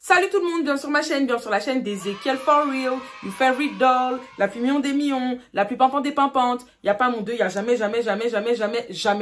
Salut tout le monde, bien sur ma chaîne, bien sur la chaîne d'Ezekiel For Real, your favorite doll, la plus mignon des mignons, la plus pimpante des pimpantes. Y a pas mon 2, y a jamais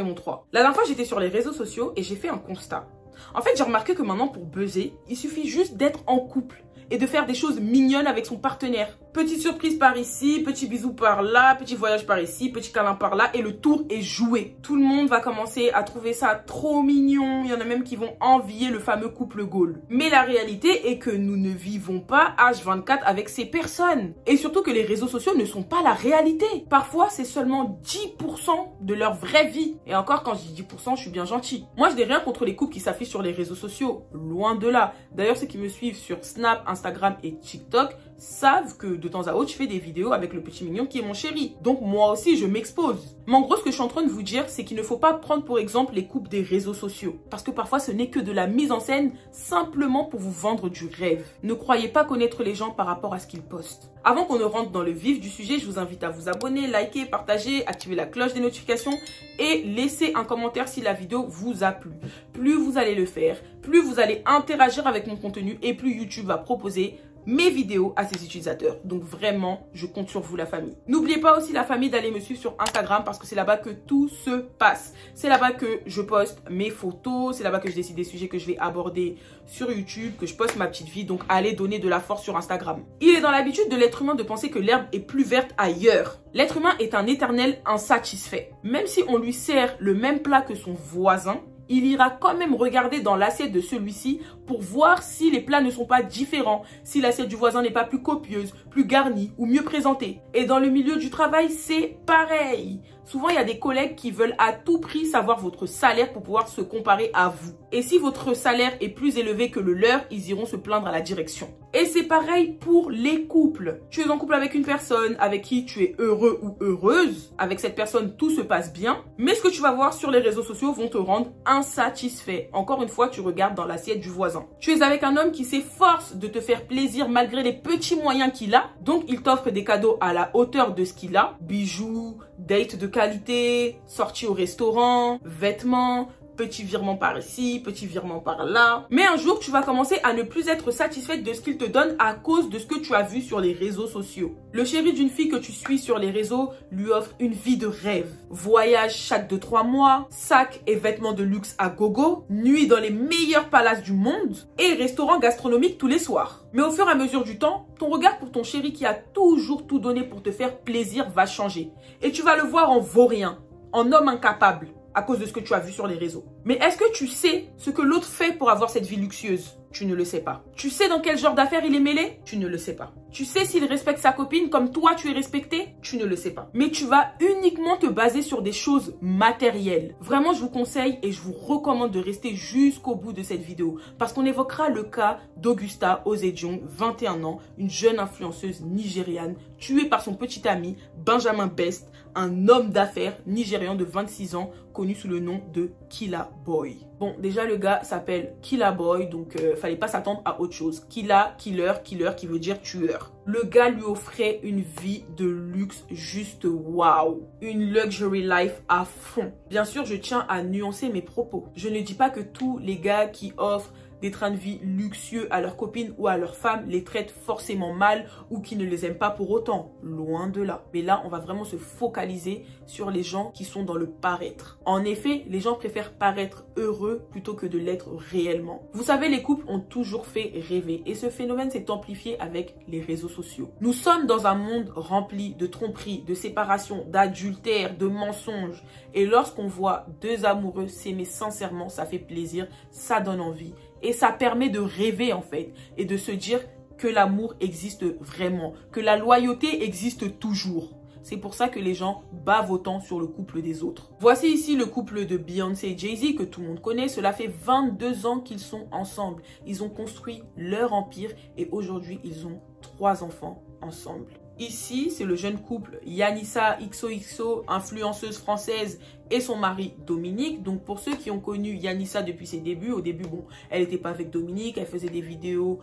mon 3. La dernière fois, j'étais sur les réseaux sociaux et j'ai fait un constat. En fait, j'ai remarqué que maintenant, pour buzzer, il suffit juste d'être en couple et de faire des choses mignonnes avec son partenaire. Petite surprise par ici, petit bisou par là, petit voyage par ici, petit câlin par là et le tour est joué. Tout le monde va commencer à trouver ça trop mignon. Il y en a même qui vont envier le fameux couple goal. Mais la réalité est que nous ne vivons pas H24 avec ces personnes. Et surtout que les réseaux sociaux ne sont pas la réalité. Parfois, c'est seulement 10% de leur vraie vie. Et encore, quand je dis 10%, je suis bien gentil. Moi, je n'ai rien contre les couples qui s'affichent sur les réseaux sociaux. Loin de là. D'ailleurs, ceux qui me suivent sur Snap, Instagram et TikTok savent que de temps à autre, je fais des vidéos avec le petit mignon qui est mon chéri. Donc moi aussi, je m'expose. Mais en gros, ce que je suis en train de vous dire, c'est qu'il ne faut pas prendre pour exemple les couples des réseaux sociaux. Parce que parfois, ce n'est que de la mise en scène simplement pour vous vendre du rêve. Ne croyez pas connaître les gens par rapport à ce qu'ils postent. Avant qu'on ne rentre dans le vif du sujet, je vous invite à vous abonner, liker, partager, activer la cloche des notifications et laisser un commentaire si la vidéo vous a plu. Plus vous allez le faire, plus vous allez interagir avec mon contenu et plus YouTube va proposer mes vidéos à ses utilisateurs. Donc vraiment, je compte sur vous la famille. N'oubliez pas aussi la famille d'aller me suivre sur Instagram parce que c'est là-bas que tout se passe. C'est là-bas que je poste mes photos, c'est là-bas que je décide des sujets que je vais aborder sur YouTube, que je poste ma petite vie. Donc allez donner de la force sur Instagram. Il est dans l'habitude de l'être humain de penser que l'herbe est plus verte ailleurs. L'être humain est un éternel insatisfait. Même si on lui sert le même plat que son voisin, il ira quand même regarder dans l'assiette de celui-ci pour voir si les plats ne sont pas différents, si l'assiette du voisin n'est pas plus copieuse, plus garnie ou mieux présentée. Et dans le milieu du travail, c'est pareil. Souvent, il y a des collègues qui veulent à tout prix savoir votre salaire pour pouvoir se comparer à vous. Et si votre salaire est plus élevé que le leur, ils iront se plaindre à la direction. Et c'est pareil pour les couples. Tu es en couple avec une personne avec qui tu es heureux ou heureuse. Avec cette personne, tout se passe bien. Mais ce que tu vas voir sur les réseaux sociaux vont te rendre insatisfait. Encore une fois, tu regardes dans l'assiette du voisin. Tu es avec un homme qui s'efforce de te faire plaisir malgré les petits moyens qu'il a. Donc, il t'offre des cadeaux à la hauteur de ce qu'il a. Bijoux, date de qualité, sortie au restaurant, vêtements, petit virement par ici, petit virement par là. Mais un jour, tu vas commencer à ne plus être satisfaite de ce qu'il te donne à cause de ce que tu as vu sur les réseaux sociaux. Le chéri d'une fille que tu suis sur les réseaux lui offre une vie de rêve. Voyage chaque 2-3 mois, sacs et vêtements de luxe à gogo, nuit dans les meilleurs palaces du monde et restaurants gastronomiques tous les soirs. Mais au fur et à mesure du temps, ton regard pour ton chéri qui a toujours tout donné pour te faire plaisir va changer. Et tu vas le voir en vaurien, en homme incapable, à cause de ce que tu as vu sur les réseaux. Mais est-ce que tu sais ce que l'autre fait pour avoir cette vie luxueuse? Tu ne le sais pas. Tu sais dans quel genre d'affaires il est mêlé? Tu ne le sais pas. Tu sais s'il respecte sa copine comme toi tu es respecté? Tu ne le sais pas. Mais tu vas uniquement te baser sur des choses matérielles. Vraiment, je vous conseille et je vous recommande de rester jusqu'au bout de cette vidéo parce qu'on évoquera le cas d'Augusta Ozediong, 21 ans, une jeune influenceuse nigériane tuée par son petit ami Benjamin Best, un homme d'affaires nigérian de 26 ans connu sous le nom de Killa Boy. Bon, déjà le gars s'appelle Killa Boy, donc fallait pas s'attendre à autre chose. Killa, killer qui veut dire tueur. Le gars lui offrait une vie de luxe juste waouh. Une luxury life à fond. Bien sûr, je tiens à nuancer mes propos. Je ne dis pas que tous les gars qui offrent des trains de vie luxueux à leurs copines ou à leurs femmes les traitent forcément mal ou qui ne les aiment pas pour autant. Loin de là. Mais là, on va vraiment se focaliser sur les gens qui sont dans le paraître. En effet, les gens préfèrent paraître heureux plutôt que de l'être réellement. Vous savez, les couples ont toujours fait rêver et ce phénomène s'est amplifié avec les réseaux sociaux. Nous sommes dans un monde rempli de tromperies, de séparations, d'adultères, de mensonges. Et lorsqu'on voit deux amoureux s'aimer sincèrement, ça fait plaisir, ça donne envie. Et ça permet de rêver en fait et de se dire que l'amour existe vraiment, que la loyauté existe toujours. C'est pour ça que les gens bavent autant sur le couple des autres. Voici ici le couple de Beyoncé et Jay-Z que tout le monde connaît. Cela fait 22 ans qu'ils sont ensemble. Ils ont construit leur empire et aujourd'hui ils ont 3 enfants ensemble. Ici, c'est le jeune couple Yanissa XOXO, influenceuse française, et son mari Dominique. Donc pour ceux qui ont connu Yanissa depuis ses débuts, au début, bon, elle n'était pas avec Dominique, elle faisait des vidéos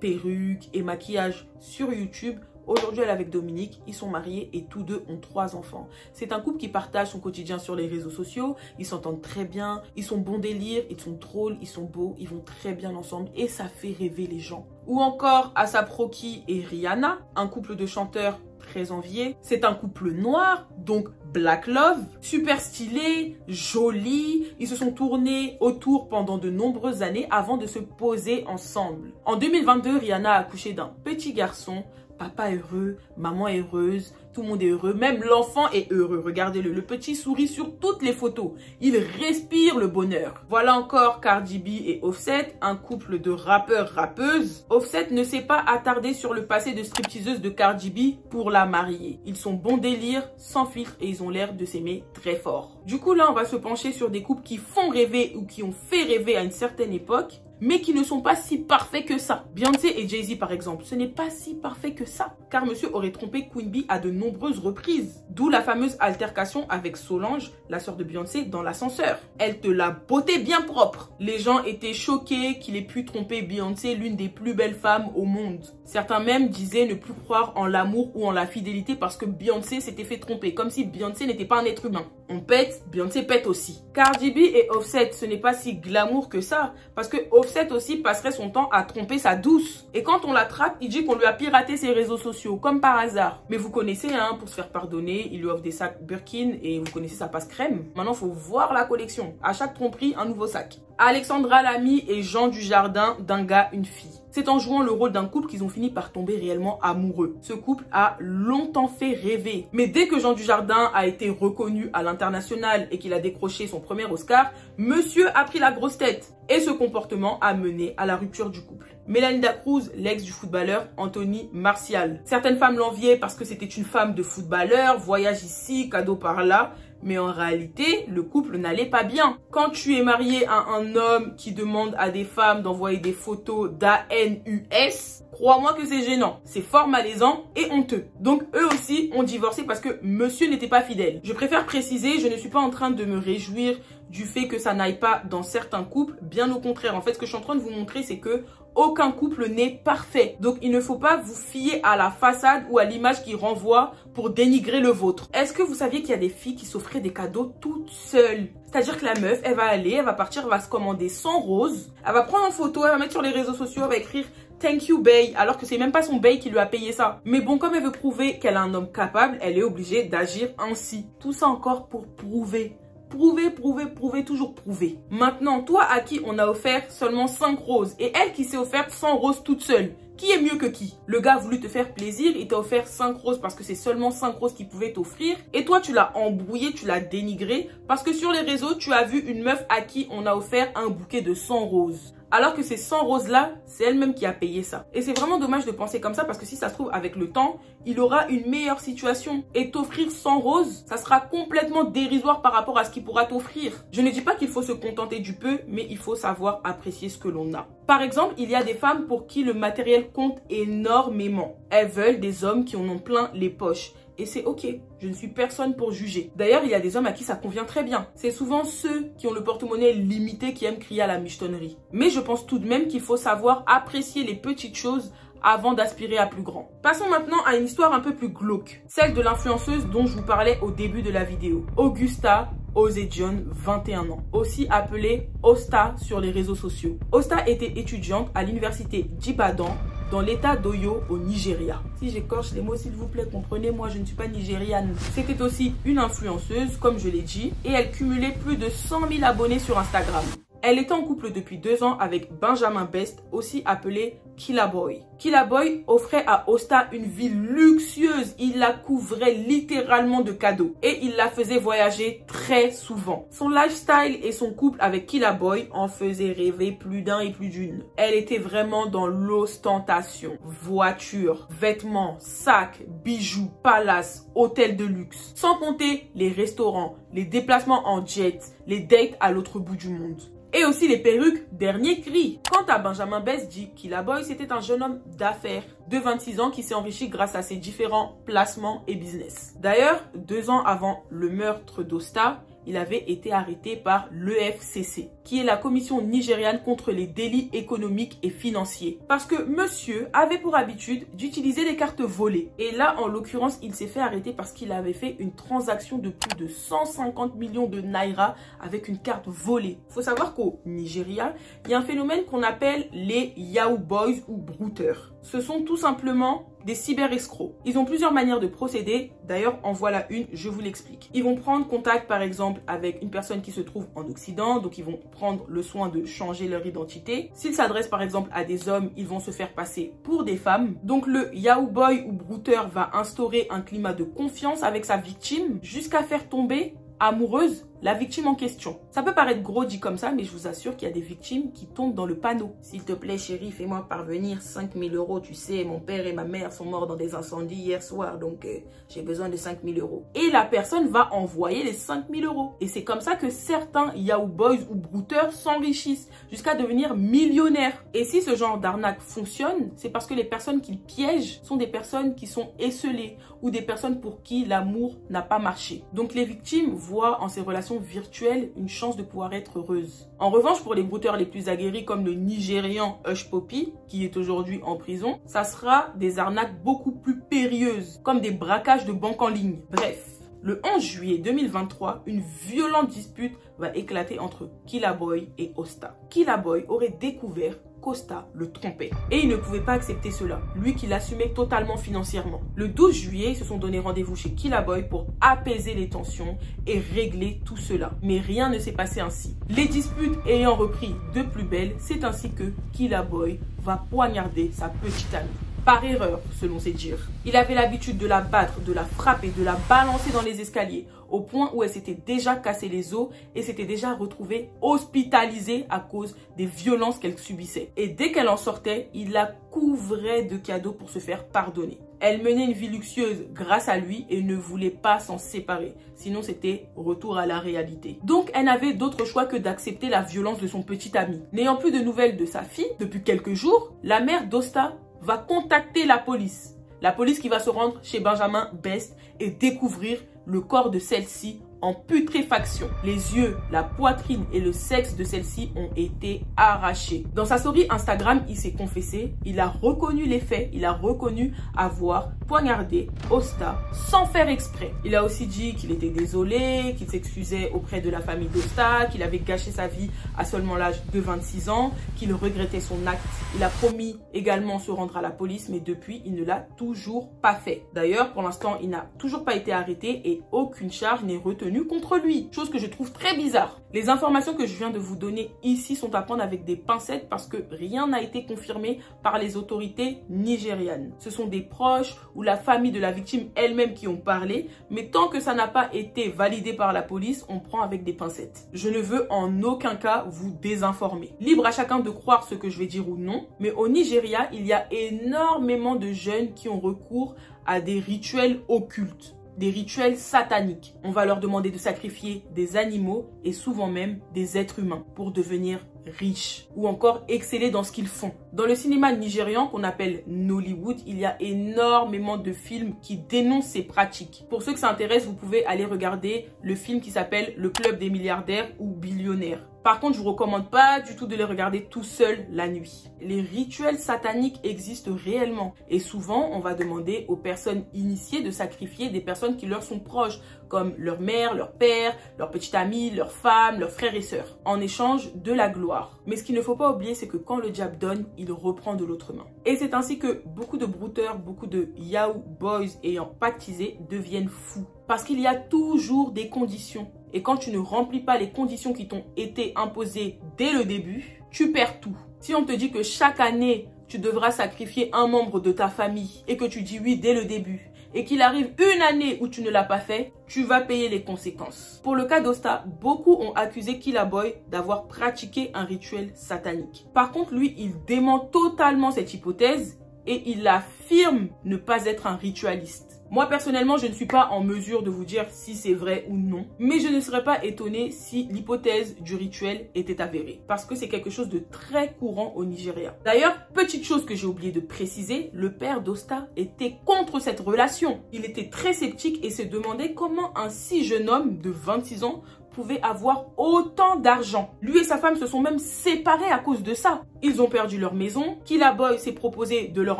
perruques et maquillage sur YouTube. Aujourd'hui, elle est avec Dominique, ils sont mariés et tous deux ont 3 enfants. C'est un couple qui partage son quotidien sur les réseaux sociaux, ils s'entendent très bien, ils sont bons délire, ils sont drôles, ils sont beaux, ils vont très bien ensemble et ça fait rêver les gens. Ou encore A$AP Rocky et Rihanna, un couple de chanteurs très envié. C'est un couple noir, donc Black Love, super stylé, joli. Ils se sont tournés autour pendant de nombreuses années avant de se poser ensemble. En 2022, Rihanna a accouché d'un petit garçon. Papa heureux, maman heureuse, tout le monde est heureux, même l'enfant est heureux. Regardez-le, le petit sourit sur toutes les photos. Il respire le bonheur. Voilà encore Cardi B et Offset, un couple de rappeurs-rappeuses. Offset ne s'est pas attardé sur le passé de stripteaseuse de Cardi B pour la marier. Ils sont bons délire, sans filtre et ils ont l'air de s'aimer très fort. Du coup là, on va se pencher sur des couples qui font rêver ou qui ont fait rêver à une certaine époque, mais qui ne sont pas si parfaits que ça. Beyoncé et Jay-Z par exemple, ce n'est pas si parfait que ça, car monsieur aurait trompé Queen Bee à de nombreuses reprises. D'où la fameuse altercation avec Solange, la sœur de Beyoncé, dans l'ascenseur. Elle te l'a botté bien propre. Les gens étaient choqués qu'il ait pu tromper Beyoncé, l'une des plus belles femmes au monde. Certains même disaient ne plus croire en l'amour ou en la fidélité parce que Beyoncé s'était fait tromper, comme si Beyoncé n'était pas un être humain. On pète, Beyoncé pète aussi. Cardi B et Offset, ce n'est pas si glamour que ça, parce que Offset aussi passerait son temps à tromper sa douce. Et quand on l'attrape, il dit qu'on lui a piraté ses réseaux sociaux, comme par hasard. Mais vous connaissez, hein, pour se faire pardonner, il lui offre des sacs Birkin et vous connaissez sa passe crème. Maintenant, il faut voir la collection. À chaque tromperie, un nouveau sac. Alexandra Lamy et Jean Dujardin, d'un gars, une fille. C'est en jouant le rôle d'un couple qu'ils ont fini par tomber réellement amoureux. Ce couple a longtemps fait rêver. Mais dès que Jean Dujardin a été reconnu à l'international et qu'il a décroché son premier Oscar, monsieur a pris la grosse tête. Et ce comportement a mené à la rupture du couple. Melinda Cruz, l'ex du footballeur Anthony Martial. Certaines femmes l'enviaient parce que c'était une femme de footballeur, voyage ici, cadeau par là. Mais en réalité, le couple n'allait pas bien. Quand tu es marié à un homme qui demande à des femmes d'envoyer des photos d'ANUS, crois-moi que c'est gênant. C'est fort malaisant et honteux. Donc eux aussi ont divorcé parce que monsieur n'était pas fidèle. Je préfère préciser, je ne suis pas en train de me réjouir du fait que ça n'aille pas dans certains couples. Bien au contraire, en fait, ce que je suis en train de vous montrer, c'est que aucun couple n'est parfait. Donc, il ne faut pas vous fier à la façade ou à l'image qui renvoie pour dénigrer le vôtre. Est-ce que vous saviez qu'il y a des filles qui s'offraient des cadeaux toutes seules? C'est-à-dire que la meuf, elle va aller, elle va partir, elle va se commander 100 roses. Elle va prendre en photo, elle va mettre sur les réseaux sociaux, elle va écrire « Thank you, bae », alors que c'est même pas son bae qui lui a payé ça. Mais bon, comme elle veut prouver qu'elle a un homme capable, elle est obligée d'agir ainsi. Tout ça encore pour prouver. Prouver, toujours prouver. Maintenant, toi à qui on a offert seulement 5 roses et elle qui s'est offerte 100 roses toute seule, qui est mieux que qui? Le gars a voulu te faire plaisir, il t'a offert 5 roses parce que c'est seulement 5 roses qu'il pouvait t'offrir. Et toi, tu l'as embrouillé, tu l'as dénigré parce que sur les réseaux, tu as vu une meuf à qui on a offert un bouquet de 100 roses. Alors que ces 100 roses-là, c'est elle-même qui a payé ça. Et c'est vraiment dommage de penser comme ça parce que si ça se trouve, avec le temps, il aura une meilleure situation. Et t'offrir 100 roses, ça sera complètement dérisoire par rapport à ce qu'il pourra t'offrir. Je ne dis pas qu'il faut se contenter du peu, mais il faut savoir apprécier ce que l'on a. Par exemple, il y a des femmes pour qui le matériel compte énormément. Elles veulent des hommes qui en ont plein les poches. Et c'est ok, je ne suis personne pour juger. D'ailleurs, il y a des hommes à qui ça convient très bien. C'est souvent ceux qui ont le porte-monnaie limité qui aiment crier à la michetonnerie. Mais je pense tout de même qu'il faut savoir apprécier les petites choses avant d'aspirer à plus grand. Passons maintenant à une histoire un peu plus glauque. Celle de l'influenceuse dont je vous parlais au début de la vidéo. Augusta Osejone, 21 ans. Aussi appelée Osta sur les réseaux sociaux. Osta était étudiante à l'université d'Ibadan, dans l'état d'Oyo au Nigeria. Si j'écorche les mots, s'il vous plaît, comprenez-moi, je ne suis pas nigériane. C'était aussi une influenceuse, comme je l'ai dit, et elle cumulait plus de 100 000 abonnés sur Instagram. Elle était en couple depuis 2 ans avec Benjamin Best, aussi appelé Killa Boy. Killa Boy offrait à Osta une vie luxueuse. Il la couvrait littéralement de cadeaux et il la faisait voyager très souvent. Son lifestyle et son couple avec Killa Boy en faisaient rêver plus d'un et plus d'une. Elle était vraiment dans l'ostentation. Voitures, vêtements, sacs, bijoux, palaces, hôtels de luxe. Sans compter les restaurants, les déplacements en jet, les dates à l'autre bout du monde. Et aussi les perruques dernier cri. Quant à Benjamin Best, dit Killa Boy, c'était un jeune homme d'affaires de 26 ans qui s'est enrichi grâce à ses différents placements et business. D'ailleurs, 2 ans avant le meurtre d'Osta, il avait été arrêté par l'EFCC, qui est la commission nigériane contre les délits économiques et financiers. Parce que monsieur avait pour habitude d'utiliser les cartes volées. Et là, en l'occurrence, il s'est fait arrêter parce qu'il avait fait une transaction de plus de 150 millions de naira avec une carte volée. Il faut savoir qu'au Nigeria, il y a un phénomène qu'on appelle les Yahoo Boys ou brouteurs. Ce sont tout simplement des cyber-escrocs. Ils ont plusieurs manières de procéder. D'ailleurs, en voilà une, je vous l'explique. Ils vont prendre contact, par exemple, avec une personne qui se trouve en Occident. Donc, ils vont prendre le soin de changer leur identité. S'ils s'adressent, par exemple, à des hommes, ils vont se faire passer pour des femmes. Donc, le Yahoo Boy ou brouteur va instaurer un climat de confiance avec sa victime jusqu'à faire tomber amoureuse la victime en question. Ça peut paraître gros dit comme ça, mais je vous assure qu'il y a des victimes qui tombent dans le panneau. S'il te plaît, chérie, fais-moi parvenir 5 000 €. Tu sais, mon père et ma mère sont morts dans des incendies hier soir, donc j'ai besoin de 5 000 €. Et la personne va envoyer les 5 000 €. Et c'est comme ça que certains Yahoo Boys ou brouteurs s'enrichissent jusqu'à devenir millionnaires. Et si ce genre d'arnaque fonctionne, c'est parce que les personnes qu'ils piègent sont des personnes qui sont esseulées ou des personnes pour qui l'amour n'a pas marché. Donc les victimes voient en ces relations virtuelle une chance de pouvoir être heureuse. En revanche, pour les brouteurs les plus aguerris comme le Nigérian Hush Puppy, qui est aujourd'hui en prison, ça sera des arnaques beaucoup plus périlleuses, comme des braquages de banque en ligne. Bref, le 11 juillet 2023, une violente dispute va éclater entre Killaboi et Osta. Killaboi aurait découvert qu'Osta le trompait. Et il ne pouvait pas accepter cela, lui qui l'assumait totalement financièrement. Le 12 juillet, ils se sont donné rendez-vous chez Killaboi pour apaiser les tensions et régler tout cela. Mais rien ne s'est passé ainsi. Les disputes ayant repris de plus belle, c'est ainsi que Killaboi va poignarder sa petite amie. Par erreur, selon ses dires. Il avait l'habitude de la battre, de la frapper, de la balancer dans les escaliers, au point où elle s'était déjà cassé les os et s'était déjà retrouvée hospitalisée à cause des violences qu'elle subissait. Et dès qu'elle en sortait, il la couvrait de cadeaux pour se faire pardonner. Elle menait une vie luxueuse grâce à lui et ne voulait pas s'en séparer. Sinon, c'était retour à la réalité. Donc, elle n'avait d'autre choix que d'accepter la violence de son petit ami. N'ayant plus de nouvelles de sa fille depuis quelques jours, la mère d'Osta va contacter la police. La police qui va se rendre chez Benjamin Best et découvrir le corps de celle-ci en putréfaction. Les yeux, la poitrine et le sexe de celle-ci ont été arrachés. Dans sa story Instagram, il s'est confessé, il a reconnu les faits, il a reconnu avoir poignardé Osta sans faire exprès. Il a aussi dit qu'il était désolé, qu'il s'excusait auprès de la famille d'Osta, qu'il avait gâché sa vie à seulement l'âge de 26 ans, qu'il regrettait son acte. Il a promis également se rendre à la police, mais depuis, il ne l'a toujours pas fait. D'ailleurs, pour l'instant, il n'a toujours pas été arrêté et aucune charge n'est retenue contre lui, chose que je trouve très bizarre. Les informations que je viens de vous donner ici sont à prendre avec des pincettes parce que rien n'a été confirmé par les autorités nigérianes. Ce sont des proches ou la famille de la victime elle-même qui ont parlé, mais tant que ça n'a pas été validé par la police, on prend avec des pincettes. Je ne veux en aucun cas vous désinformer. Libre à chacun de croire ce que je vais dire ou non, mais au Nigeria, il y a énormément de jeunes qui ont recours à des rituels occultes, des rituels sataniques. On va leur demander de sacrifier des animaux et souvent même des êtres humains pour devenir riches ou encore exceller dans ce qu'ils font. Dans le cinéma nigérian qu'on appelle Nollywood, il y a énormément de films qui dénoncent ces pratiques. Pour ceux que ça intéresse, vous pouvez aller regarder le film qui s'appelle Le Club des milliardaires ou billionnaires. Par contre, je vous recommande pas du tout de les regarder tout seul la nuit. Les rituels sataniques existent réellement et souvent, on va demander aux personnes initiées de sacrifier des personnes qui leur sont proches, comme leur mère, leur père, leur petite amie, leur femme, leurs frères et sœurs, en échange de la gloire. Mais ce qu'il ne faut pas oublier, c'est que quand le diable donne, il reprend de l'autre main. Et c'est ainsi que beaucoup de brouteurs, beaucoup de Yahoo Boys ayant pactisé deviennent fous. Parce qu'il y a toujours des conditions. Et quand tu ne remplis pas les conditions qui t'ont été imposées dès le début, tu perds tout. Si on te dit que chaque année, tu devras sacrifier un membre de ta famille et que tu dis oui dès le début, et qu'il arrive une année où tu ne l'as pas fait, tu vas payer les conséquences. Pour le cas d'Osta, beaucoup ont accusé Killaboi d'avoir pratiqué un rituel satanique. Par contre, lui, il dément totalement cette hypothèse et il affirme ne pas être un ritualiste. Moi, personnellement, je ne suis pas en mesure de vous dire si c'est vrai ou non. Mais je ne serais pas étonnée si l'hypothèse du rituel était avérée. Parce que c'est quelque chose de très courant au Nigeria. D'ailleurs, petite chose que j'ai oublié de préciser, le père d'Osta était contre cette relation. Il était très sceptique et se demandait comment un si jeune homme de 26 ans pouvait avoir autant d'argent. Lui et sa femme se sont même séparés à cause de ça. Ils ont perdu leur maison. Killa Boy s'est proposé de leur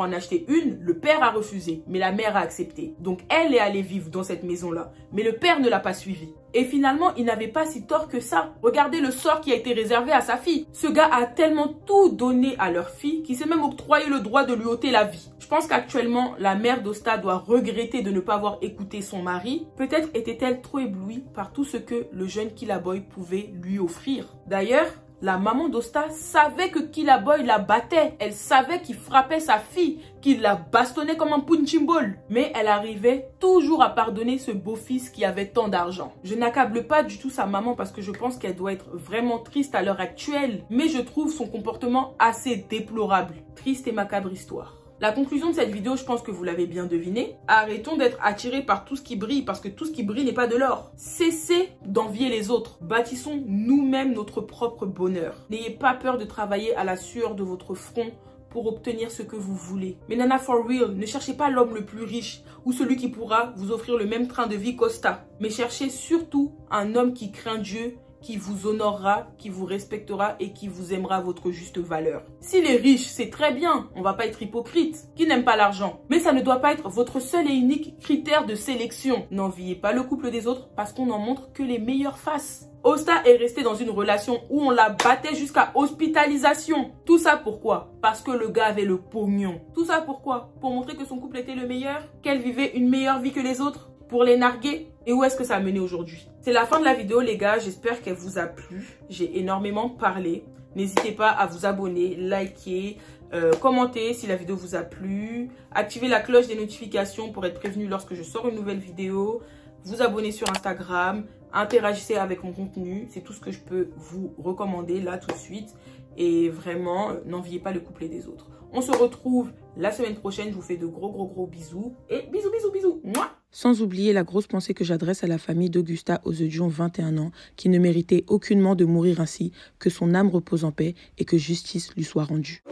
en acheter une. Le père a refusé, mais la mère a accepté. Donc elle est allée vivre dans cette maison-là. Mais le père ne l'a pas suivi. Et finalement, il n'avait pas si tort que ça. Regardez le sort qui a été réservé à sa fille. Ce gars a tellement tout donné à leur fille qu'il s'est même octroyé le droit de lui ôter la vie. Je pense qu'actuellement, la mère d'Osta doit regretter de ne pas avoir écouté son mari. Peut-être était-elle trop éblouie par tout ce que le jeune Killa Boy pouvait lui offrir. D'ailleurs, la maman d'Osta savait que Killa Boy la battait. Elle savait qu'il frappait sa fille, qu'il la bastonnait comme un punching ball. Mais elle arrivait toujours à pardonner ce beau-fils qui avait tant d'argent. Je n'accable pas du tout sa maman parce que je pense qu'elle doit être vraiment triste à l'heure actuelle. Mais je trouve son comportement assez déplorable. Triste et macabre histoire. La conclusion de cette vidéo, je pense que vous l'avez bien deviné. Arrêtons d'être attirés par tout ce qui brille parce que tout ce qui brille n'est pas de l'or. Cessez d'envier les autres. Bâtissons nous-mêmes notre propre bonheur. N'ayez pas peur de travailler à la sueur de votre front pour obtenir ce que vous voulez. Mais Nana for real, ne cherchez pas l'homme le plus riche ou celui qui pourra vous offrir le même train de vie qu'Osta. Mais cherchez surtout un homme qui craint Dieu, qui vous honorera, qui vous respectera et qui vous aimera à votre juste valeur. S'il est riche, c'est très bien, on va pas être hypocrite, qui n'aime pas l'argent. Mais ça ne doit pas être votre seul et unique critère de sélection. N'enviez pas le couple des autres parce qu'on n'en montre que les meilleures faces. Osta est resté dans une relation où on la battait jusqu'à hospitalisation. Tout ça pourquoi? Parce que le gars avait le pognon. Tout ça pourquoi? Pour montrer que son couple était le meilleur, qu'elle vivait une meilleure vie que les autres, pour les narguer. Et où est-ce que ça a mené aujourd'hui? C'est la fin de la vidéo les gars, j'espère qu'elle vous a plu. J'ai énormément parlé. N'hésitez pas à vous abonner, liker, commenter si la vidéo vous a plu. Activez la cloche des notifications pour être prévenu lorsque je sors une nouvelle vidéo. Vous abonner sur Instagram, interagissez avec mon contenu. C'est tout ce que je peux vous recommander là tout de suite. Et vraiment, n'enviez pas le couplet des autres. On se retrouve la semaine prochaine. Je vous fais de gros bisous. Et bisous. Mouah. Sans oublier la grosse pensée que j'adresse à la famille d'Augusta Ozedion, 21 ans, qui ne méritait aucunement de mourir ainsi, que son âme repose en paix et que justice lui soit rendue.